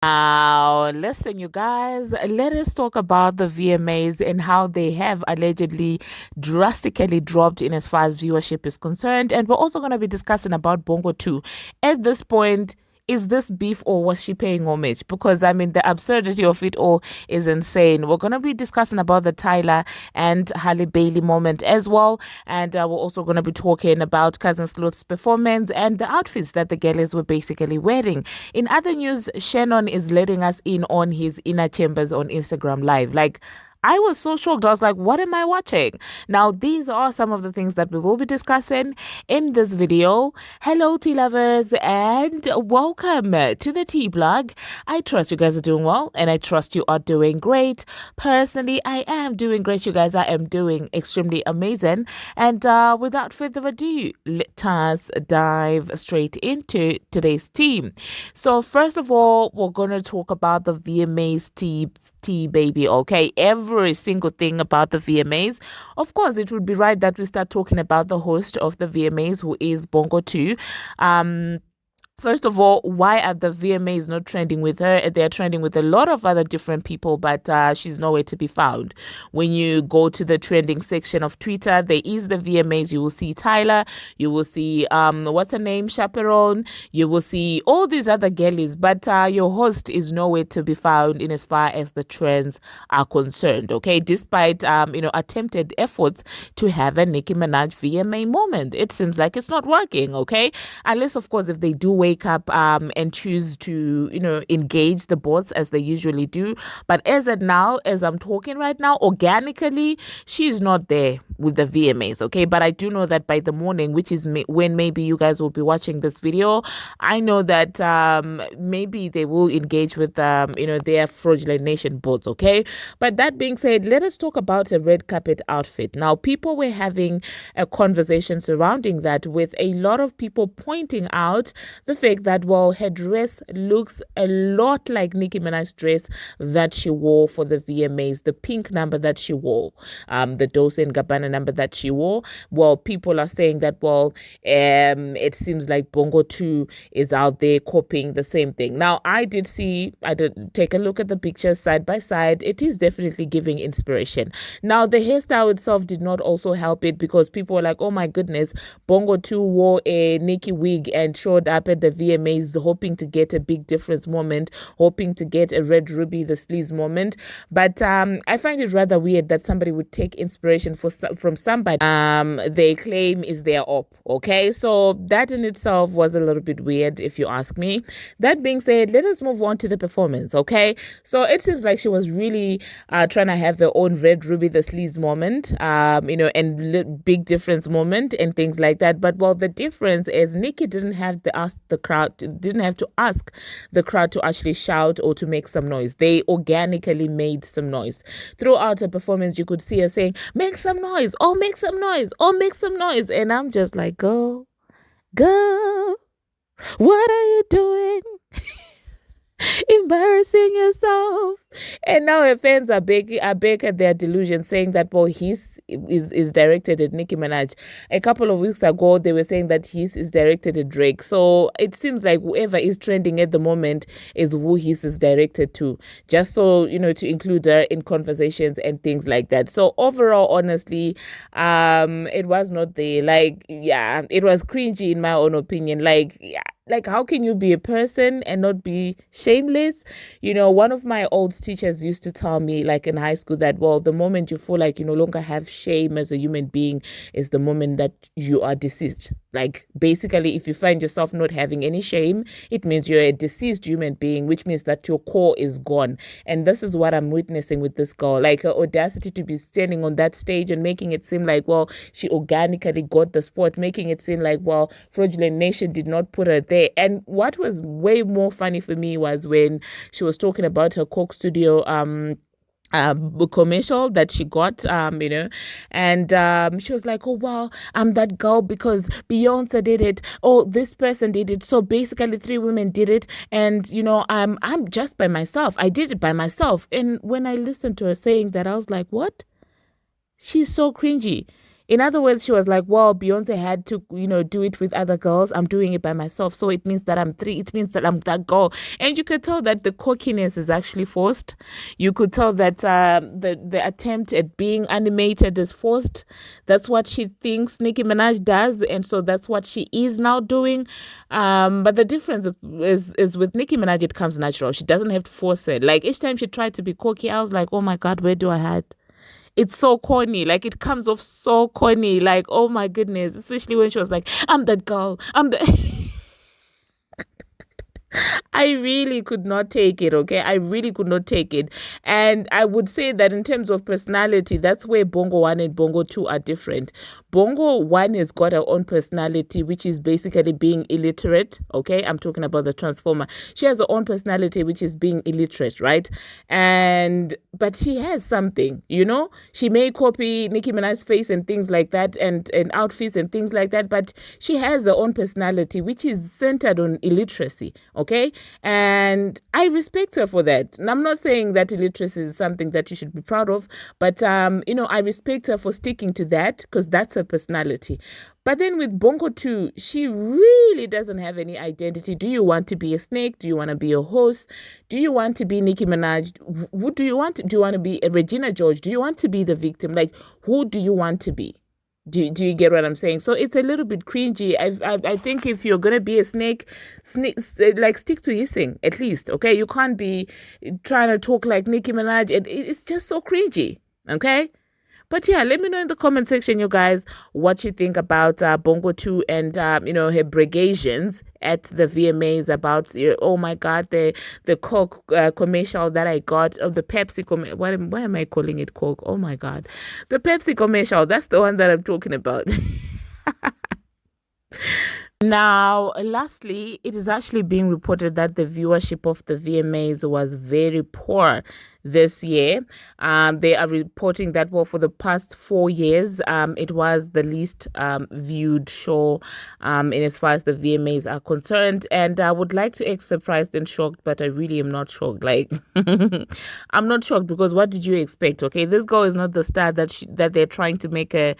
Now, listen, you guys, let us talk about the VMAs and how they have allegedly drastically dropped in as far as viewership is concerned. And we're also going to be discussing about Bongo too. At this point, is this beef or was she paying homage? Because I mean, the absurdity of it all is insane. We're going to be discussing about the Tyla and Halle Bailey moment as well. And we're also going to be talking about Cousin Slot's performance and the outfits that the girls were basically wearing. In other news, Shannon is letting us in on his inner chambers on Instagram Live. Like, I was so shocked. I was like, what am I watching? Now, these are some of the things that we will be discussing in this video. Hello, tea lovers, and welcome to the tea blog. I trust you guys are doing well, and I trust you are doing great. Personally, I am doing great, you guys. I am doing extremely amazing. And without further ado, let us dive straight into today's tea. So, first of all, we're going to talk about the VMAs tea, baby, okay? Every single thing about the VMAs. Of course, it would be right that we start talking about the host of the VMAs, who is Bongo 2. First of all, why are the VMAs not trending with her? They're trending with a lot of other different people, but she's nowhere to be found. When you go to the trending section of Twitter, there is the VMAs. You will see Tyla. You will see, what's her name? Chaperone. You will see all these other girlies, but your host is nowhere to be found in as far as the trends are concerned, okay? Despite, attempted efforts to have a Nicki Minaj VMA moment. It seems like it's not working, okay? Unless, of course, if they do wake up and choose to engage the bots as they usually do. But as of now, as I'm talking right now, organically she's not there with the VMAs, okay? But I do know that by the morning, which is when maybe you guys will be watching this video, I know that maybe they will engage with their fraudulent nation bots, okay? But that being said, let us talk about a red carpet outfit. Now, people were having a conversation surrounding that, with a lot of people pointing out the fact that, well, her dress looks a lot like Nicki Minaj's dress that she wore for the VMAs, the pink number that she wore, the Dolce & Gabbana number that she wore. Well, people are saying that, well, it seems like Bongo 2 is out there copying the same thing. Now, I did take a look at the pictures side by side. It is definitely giving inspiration. Now, the hairstyle itself did not also help it, because people were like, oh my goodness, Bongo 2 wore a Nicki wig and showed up at the VMAs hoping to get a big difference moment, hoping to get a red ruby the sleaze moment. But I find it rather weird that somebody would take inspiration from somebody they claim is their op, okay? So that in itself was a little bit weird, if you ask me. That being said, let us move on to the performance, okay? So it seems like she was really trying to have her own red ruby the sleaze moment, and big difference moment and things like that. But well, the difference is Nicki didn't have to ask the crowd to actually shout or to make some noise. They organically made some noise throughout her performance. You could see her saying, make some noise, oh, make some noise, oh, make some noise. And I'm just like, go, what are you doing? Embarrassing yourself. And now her fans are back at their delusion, saying that, well, his is directed at Nicki Minaj. A couple of weeks ago, they were saying that his is directed at Drake. So it seems like whoever is trending at the moment is who his is directed to, just so, to include her in conversations and things like that. So overall, honestly, it was not there. Like, yeah, it was cringy in my own opinion. Like, yeah. Like, how can you be a person and not be shameless? One of my old teachers used to tell me, like in high school, that, well, the moment you feel like you no longer have shame as a human being is the moment that you are deceased. Like, basically, if you find yourself not having any shame, it means you're a deceased human being, which means that your core is gone. And this is what I'm witnessing with this girl. Like, her audacity to be standing on that stage and making it seem like, well, she organically got the spot, making it seem like, well, Fraudulent Nation did not put her there. And what was way more funny for me was when she was talking about her Coke Studio commercial that she got, and she was like, oh wow, I'm that girl because Beyonce did it, oh this person did it, so basically 3 women did it, and I'm just by myself, I did it by myself. And when I listened to her saying that, I was like, what? She's so cringy. In other words, she was like, well, Beyonce had to, do it with other girls. I'm doing it by myself. So it means that I'm three. It means that I'm that girl. And you could tell that the cockiness is actually forced. You could tell that the attempt at being animated is forced. That's what she thinks Nicki Minaj does. And so that's what she is now doing. But the difference is with Nicki Minaj, it comes natural. She doesn't have to force it. Like each time she tried to be cocky, I was like, oh my God, where do I hide? It's so corny. Like it comes off so corny. Like, oh my goodness. Especially when she was like, I'm that girl. I'm the I really could not take it, okay? I really could not take it. And I would say that in terms of personality, that's where Bongo 1 and Bongo 2 are different. Bongo 1 has got her own personality, which is basically being illiterate, okay? I'm talking about the Transformer. She has her own personality, which is being illiterate, right? But she has something, She may copy Nicki Minaj's face and things like that and outfits and things like that, but she has her own personality, which is centered on illiteracy, okay? And I respect her for that. And I'm not saying that illiteracy is something that you should be proud of, but I respect her for sticking to that because that's her personality. But then with Bongo 2, she really doesn't have any identity. Do you want to be a snake? Do you want to be a host? Do you want to be Nicki Minaj? Who do you want? Do you want to be a Regina George? Do you want to be the victim? Like, who do you want to be? Do you get what I'm saying? So it's a little bit cringy. I think if you're gonna be a snake, like stick to hissing at least. Okay, you can't be trying to talk like Nicki Minaj. It's just so cringy. Okay. But yeah, let me know in the comment section, you guys, what you think about Bongo 2 and, her brigations at the VMAs about, oh my God, the Coke commercial that I got, of the Pepsi commercial. Why am I calling it Coke? Oh my God. The Pepsi commercial, that's the one that I'm talking about. Now, lastly, it is actually being reported that the viewership of the VMAs was very poor this year. They are reporting that, well, for the past 4 years, it was the least viewed show in as far as the VMAs are concerned. And I would like to act surprised and shocked, but I really am not shocked. Like, I'm not shocked because what did you expect? Okay, this girl is not the star that they're trying to make her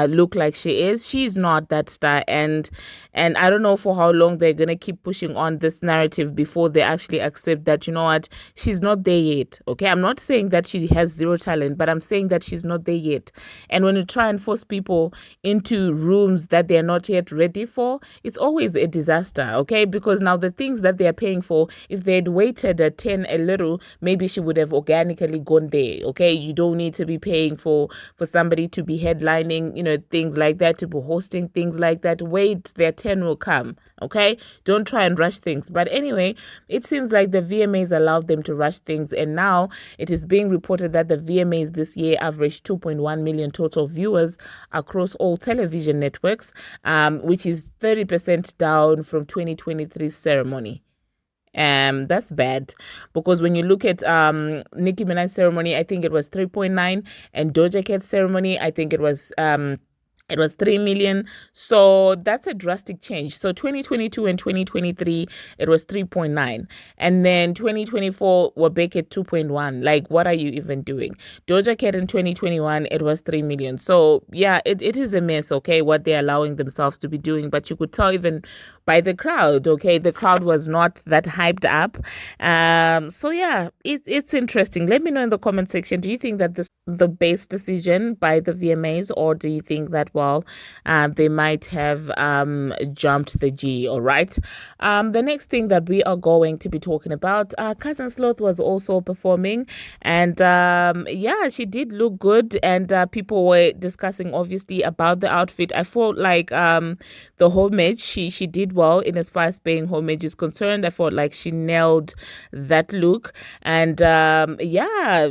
look like she is. She's not that star, and I don't know for how long they're gonna keep pushing on this narrative before they actually accept that, you know what, she's not there yet. Okay, I'm not saying that she has zero talent, but I'm saying that she's not there yet. And when you try and force people into rooms that they're not yet ready for, it's always a disaster. Okay, because now the things that they're paying for, if they'd waited a 10 a little, maybe she would have organically gone there. Okay, you don't need to be paying for somebody to be headlining, things like that, to be hosting things like that. Wait, their 10 will come. Okay, don't try and rush things. But anyway, it seems like the VMAs allowed them to rush things, and now it is being reported that the VMAs this year averaged 2.1 million total viewers across all television networks, which is 30% down from 2023's ceremony. That's bad, because when you look at Nicki Minaj's ceremony, I think it was 3.9, and Doja Cat's ceremony, I think it was 3 million. So that's a drastic change. So 2022 and 2023, it was 3.9. And then 2024, we're back at 2.1. Like, what are you even doing? Doja Cat in 2021, it was 3 million. So yeah, it is a mess, okay, what they're allowing themselves to be doing. But you could tell even by the crowd, okay, the crowd was not that hyped up. So yeah, it's interesting. Let me know in the comment section, do you think that this the best decision by the VMAs, or do you think that, well, they might have jumped the G? All right. The next thing that we are going to be talking about, Cousin Sloth was also performing, and yeah, she did look good, and people were discussing obviously about the outfit. I felt like the homage, she did well in as far as paying homage is concerned. I felt like she nailed that look, and yeah,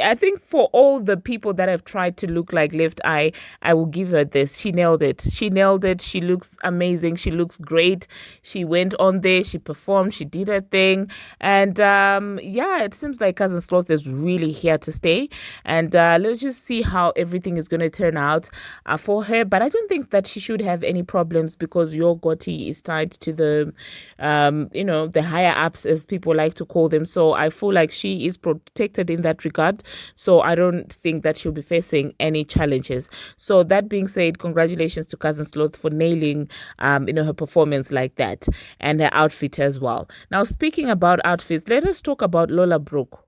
I think for all the people that have tried to look like Left Eye, I will give her this. She nailed it. She nailed it. She looks amazing. She looks great. She went on there. She performed. She did her thing. And yeah, it seems like Cousin Sloth is really here to stay. And let's just see how everything is going to turn out for her. But I don't think that she should have any problems, because Yo Gotti is tied to the, the higher ups, as people like to call them. So I feel like she is protected in that regard. So I don't think that she'll be facing any challenges. So that being said, congratulations to Cousin Sloth for nailing, her performance like that, and her outfit as well. Now, speaking about outfits, let us talk about Lola Brooke.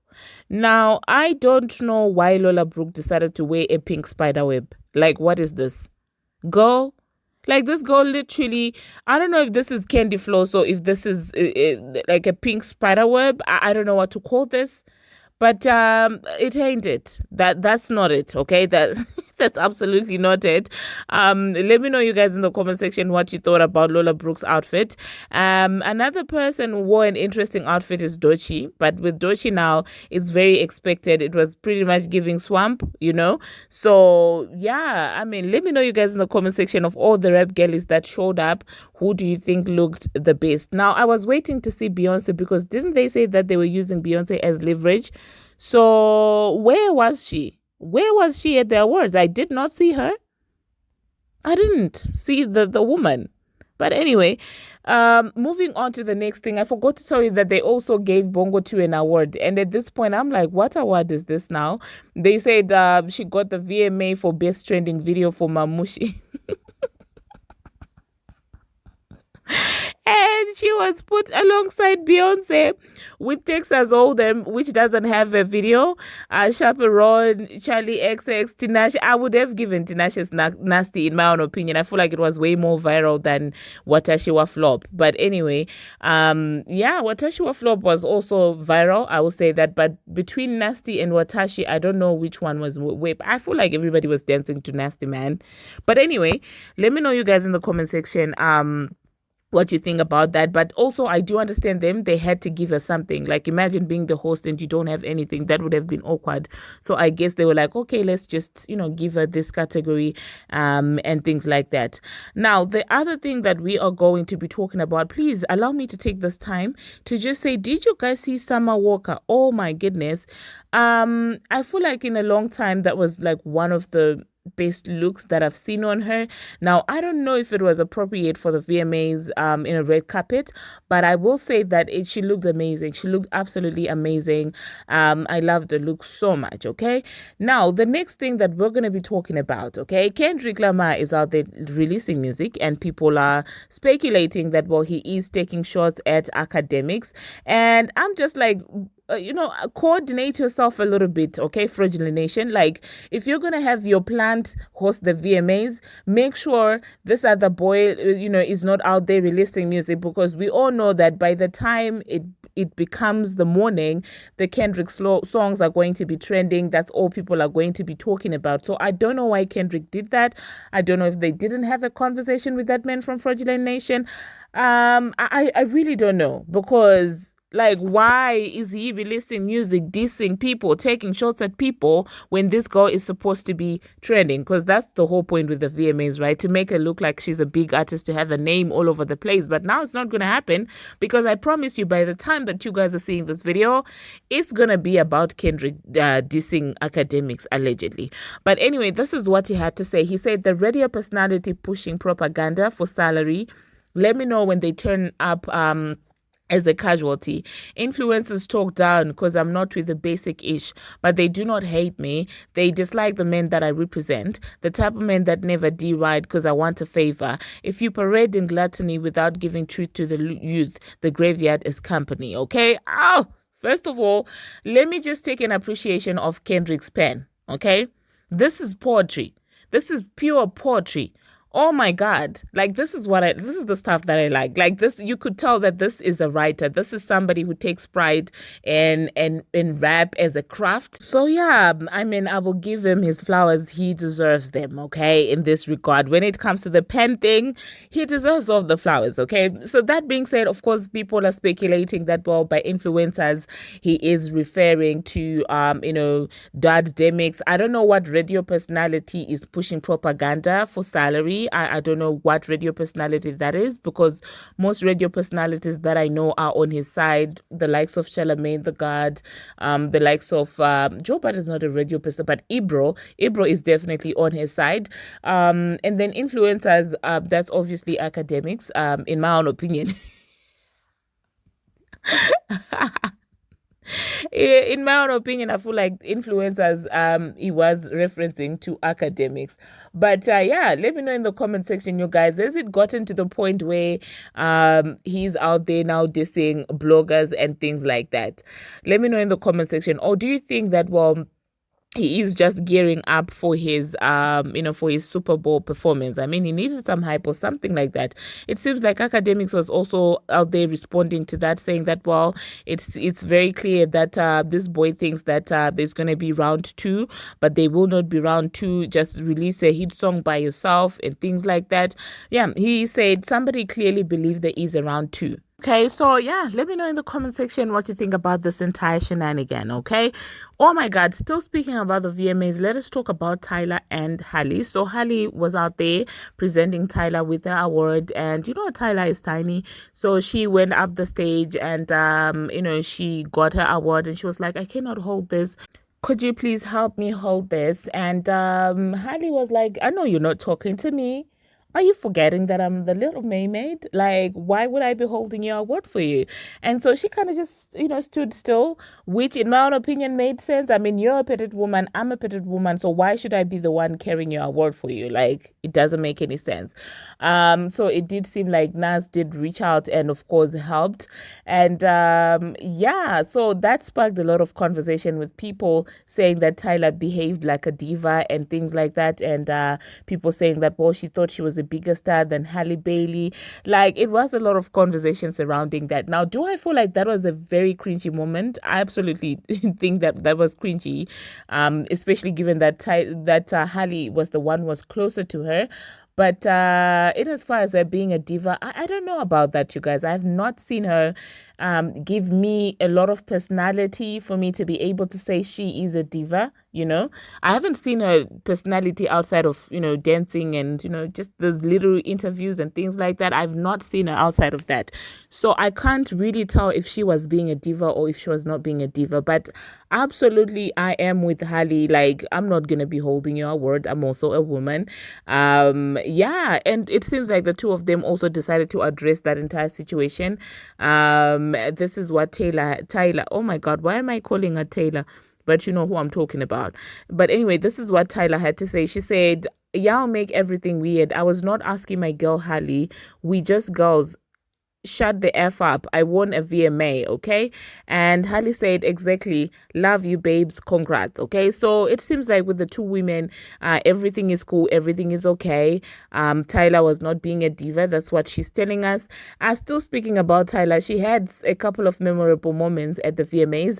Now, I don't know why Lola Brooke decided to wear a pink spider web. Like, what is this? Girl, like this girl literally, I don't know if this is candy floss or if this is like a pink spider web. I don't know what to call this. But it ain't it. That's not it, okay? That's absolutely not it. Let me know, you guys, in the comment section what you thought about Lola Brooke's outfit. Another person who wore an interesting outfit is Doechii, but with Doechii now, it's very expected. It was pretty much giving swamp, So yeah, I mean, let me know, you guys, in the comment section of all the rap girlies that showed up. Who do you think looked the best? Now, I was waiting to see Beyonce because didn't they say that they were using Beyonce as leverage? So where was she? Where was she at the awards? I did not see her. I didn't see the woman. But anyway, moving on to the next thing, I forgot to tell you that they also gave Bongo 2 an award. And at this point, I'm like, what award is this now? They said she got the VMA for Best Trending Video for Mamushi. And she was put alongside Beyonce with Texas Hold'em, which doesn't have a video. Chaperone, Charlie XX, Tinashe. I would have given Tinashe's Nasty, in my own opinion. I feel like it was way more viral than Watashi wa Flop. But anyway, Watashi wa Flop was also viral. I will say that. But between Nasty and Watashi, I don't know which one was whip. I feel like everybody was dancing to Nasty, man. But anyway, let me know, you guys, in the comment section. What you think about that. But also, I do understand them. They had to give her something. Like, imagine being the host and you don't have anything. That would have been awkward. So I guess they were like, okay, let's just, give her this category and things like that. Now, the other thing that we are going to be talking about, please allow me to take this time to just say, did you guys see Summer Walker? Oh my goodness. I feel like in a long time, that was like one of the best looks that I've seen on her. Now, I don't know if it was appropriate for the VMAs in a red carpet, but I will say that she looked amazing. She looked absolutely amazing. I loved the look so much, okay? Now, the next thing that we're going to be talking about, okay? Kendrick Lamar is out there releasing music, and people are speculating that, well, he is taking shots at Akademiks, and I'm just like, coordinate yourself a little bit, okay, Fraudulent Nation? Like, if you're gonna have your plant host the VMAs, make sure this other boy, is not out there releasing music, because we all know that by the time it becomes the morning, the Kendrick songs are going to be trending. That's all people are going to be talking about. So I don't know why Kendrick did that. I don't know if they didn't have a conversation with that man from Fraudulent Nation. I really don't know, because like, why is he releasing music, dissing people, taking shots at people when this girl is supposed to be trending? Because that's the whole point with the VMAs, right? To make her look like she's a big artist, to have a name all over the place. But now it's not going to happen, because I promise you, by the time that you guys are seeing this video, it's going to be about Kendrick dissing Akademiks, allegedly. But anyway, this is what he had to say. He said, the radio personality pushing propaganda for salary. Let me know when they turn up as a casualty. Influencers talk down because I'm not with the basic ish, but they do not hate me. They dislike the men that I represent, the type of men that never deride because I want a favor. If you parade in gluttony without giving truth to the youth, the graveyard is company, okay? First of all, let me just take an appreciation of Kendrick's pen, okay? This is poetry. This is pure poetry. Oh my God. Like, this is the stuff that I like. Like, this, you could tell that this is a writer. This is somebody who takes pride in rap as a craft. So yeah, I mean, I will give him his flowers. He deserves them, okay, in this regard. When it comes to the pen thing, he deserves all the flowers, okay? So that being said, of course, people are speculating that, well, by influencers, he is referring to, Akademiks. I don't know what radio personality is pushing propaganda for salary. personality. I don't know what radio personality that is, because most radio personalities that I know are on his side. The likes of Charlamagne the God, the likes of Joe Budden is not a radio person, but Ibro is definitely on his side. And then influencers, that's obviously academics, in my own opinion. In my own opinion, I feel like influencers, he was referencing to academics. But yeah, let me know in the comment section, you guys, has it gotten to the point where he's out there now dissing bloggers and things like that? Let me know in the comment section. Or do you think that, well, he is just gearing up for his for his Super Bowl performance? I mean, he needed some hype or something like that. It seems like Academics was also out there responding to that, saying that, well, it's very clear that this boy thinks that there's going to be round 2, but they will not be round 2. Just release a hit song by yourself and things like that. Yeah, he said somebody clearly believed there is a round 2. Okay, so yeah, let me know in the comment section what you think about this entire shenanigan, okay? Oh my God, still speaking about the VMAs, let us talk about Tyla and Halle. So Halle was out there presenting Tyla with her award, and you know Tyla is tiny, so she went up the stage and she got her award, and she was like, I cannot hold this. Could you please help me hold this? And Halle was like, I know you're not talking to me. Are you forgetting that I'm the little mermaid? Like, why would I be holding your award for you? And so she kind of just, stood still, which in my own opinion made sense. I mean, you're a petite woman, I'm a petite woman, so why should I be the one carrying your award for you? Like, it doesn't make any sense. So it did seem like Nas did reach out and, of course, helped. And yeah, so that sparked a lot of conversation with people saying that Tyla behaved like a diva and things like that. And people saying that, well, she thought she was a bigger star than Halle Bailey. Like, it was a lot of conversation surrounding that. Now, do I feel like that was a very cringy moment? I absolutely think that was cringy, especially given that Halle was the one who was closer to her. But in as far as her being a diva, I don't know about that, you guys. I have not seen her give me a lot of personality for me to be able to say she is a diva. I haven't seen her personality outside of dancing and just those little interviews and things like that. I've not seen her outside of that, so I can't really tell if she was being a diva or if she was not being a diva. But absolutely, I am with Halle. Like, I'm not gonna be holding your award. I'm also a woman. Yeah, and it seems like the two of them also decided to address that entire situation. This is what Tyla, oh my God, why am I calling her Taylor? But you know who I'm talking about. But anyway, this is what Tyla had to say. She said, y'all make everything weird. I was not asking my girl Halle. We just girls. Shut the F up. I won a VMA, okay? And Halle said, exactly, love you, babes, congrats, okay? So it seems like with the two women, everything is cool, everything is okay. Tyla was not being a diva, that's what she's telling us. Still speaking about Tyla, she had a couple of memorable moments at the VMAs,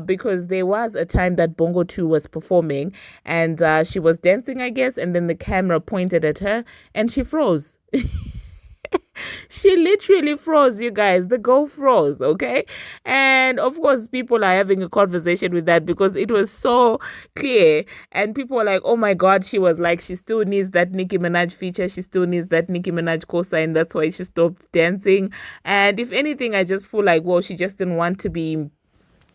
because there was a time that Bongo 2 was performing, and she was dancing, I guess, and then the camera pointed at her, and she froze. She literally froze, you guys. The girl froze, okay? And of course, people are having a conversation with that because it was so clear. And people were like, oh my God, she was like, she still needs that Nicki Minaj feature. She still needs that Nicki Minaj cosign. That's why she stopped dancing. And if anything, I just feel like, well, she just didn't want to be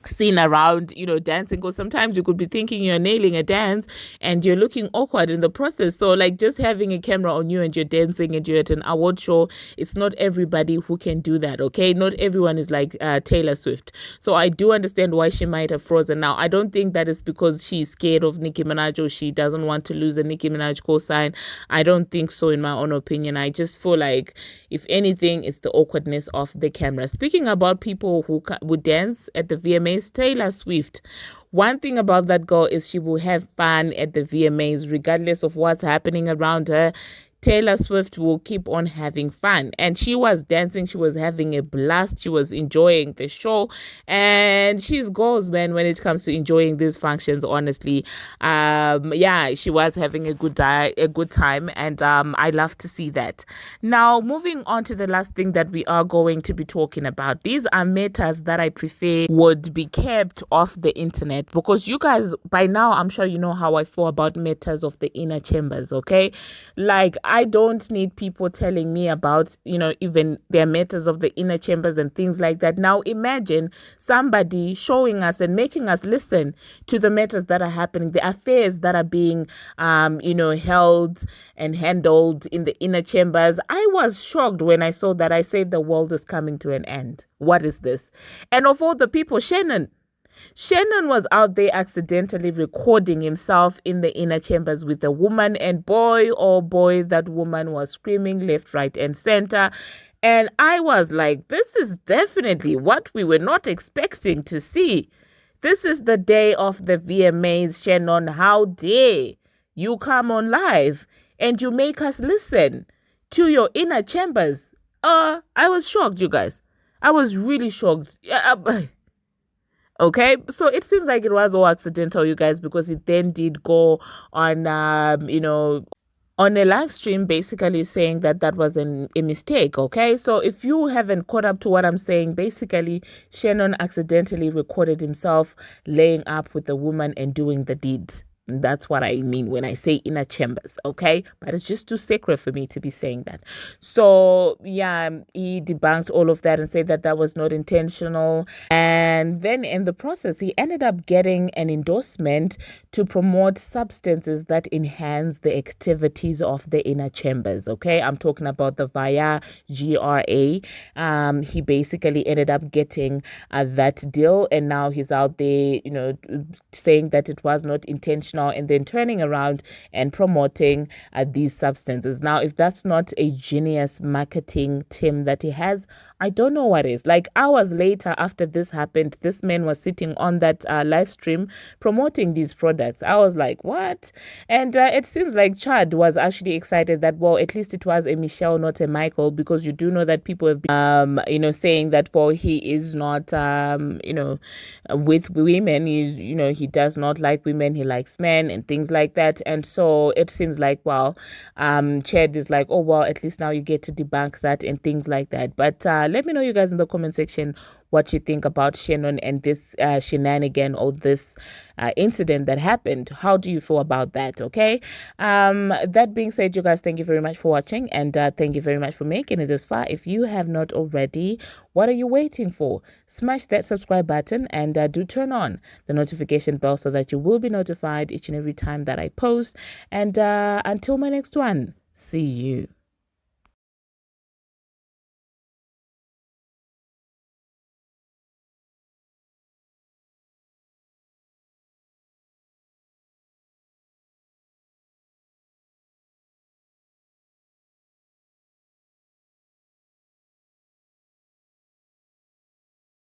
seen around dancing, because sometimes you could be thinking you're nailing a dance and you're looking awkward in the process. So like, just having a camera on you and you're dancing and you're at an award show, it's not everybody who can do that, okay? Not everyone is like Taylor Swift. So I do understand why she might have frozen. Now, I don't think that is because she's scared of Nicki Minaj or she doesn't want to lose the Nicki Minaj cosign. I don't think so, in my own opinion. I just feel like, if anything, it's the awkwardness of the camera. Speaking about people who would dance at the VMAs, Taylor Swift. One thing about that girl is she will have fun at the VMAs regardless of what's happening around her. Taylor Swift will keep on having fun. And she was dancing, she was having a blast, she was enjoying the show, and she's goals, man, when it comes to enjoying these functions, honestly. Yeah, she was having a good time, and I love to see that. Now, moving on to the last thing that we are going to be talking about. These are matters that I prefer would be kept off the internet, because you guys, by now, I'm sure you know how I feel about matters of the inner chambers, okay? Like, I don't need people telling me about, even their matters of the inner chambers and things like that. Now, imagine somebody showing us and making us listen to the matters that are happening, the affairs that are being, held and handled in the inner chambers. I was shocked when I saw that. I said, the world is coming to an end. What is this? And of all the people, Shannon was out there accidentally recording himself in the inner chambers with a woman, and boy, oh boy, that woman was screaming left, right, and center. And I was like, this is definitely what we were not expecting to see. This is the day of the VMAs, Shannon. How dare you come on live and you make us listen to your inner chambers? I was shocked, you guys. I was really shocked. Okay, so it seems like it was all accidental, you guys, because it then did go on, on a live stream, basically saying that was a mistake. Okay, so if you haven't caught up to what I'm saying, basically Shannon accidentally recorded himself laying up with a woman and doing the deed. That's what I mean when I say inner chambers, okay? But it's just too sacred for me to be saying that. So, yeah, he debunked all of that and said that was not intentional. And then in the process, he ended up getting an endorsement to promote substances that enhance the activities of the inner chambers, okay? I'm talking about the Via GRA. He basically ended up getting that deal, and now he's out there, saying that it was not intentional, and then turning around and promoting these substances. Now, if that's not a genius marketing team that he has, I don't know what is. Like, hours later after this happened, this man was sitting on that live stream promoting these products. I was like, what? And it seems like Chad was actually excited that, well, at least it was a Michelle, not a Michael, because you do know that people have been, saying that, well, he is not, with women. He does not like women. He likes men and things like that. And so it seems like, well, Chad is like, oh, well, at least now you get to debunk that and things like that. But let me know, you guys, in the comment section what you think about Shannon and this shenanigan or this incident that happened. How do you feel about that? Okay. That being said, you guys, thank you very much for watching, and thank you very much for making it this far. If you have not already, what are you waiting for? Smash that subscribe button and do turn on the notification bell so that you will be notified each and every time that I post. And until my next one, see you.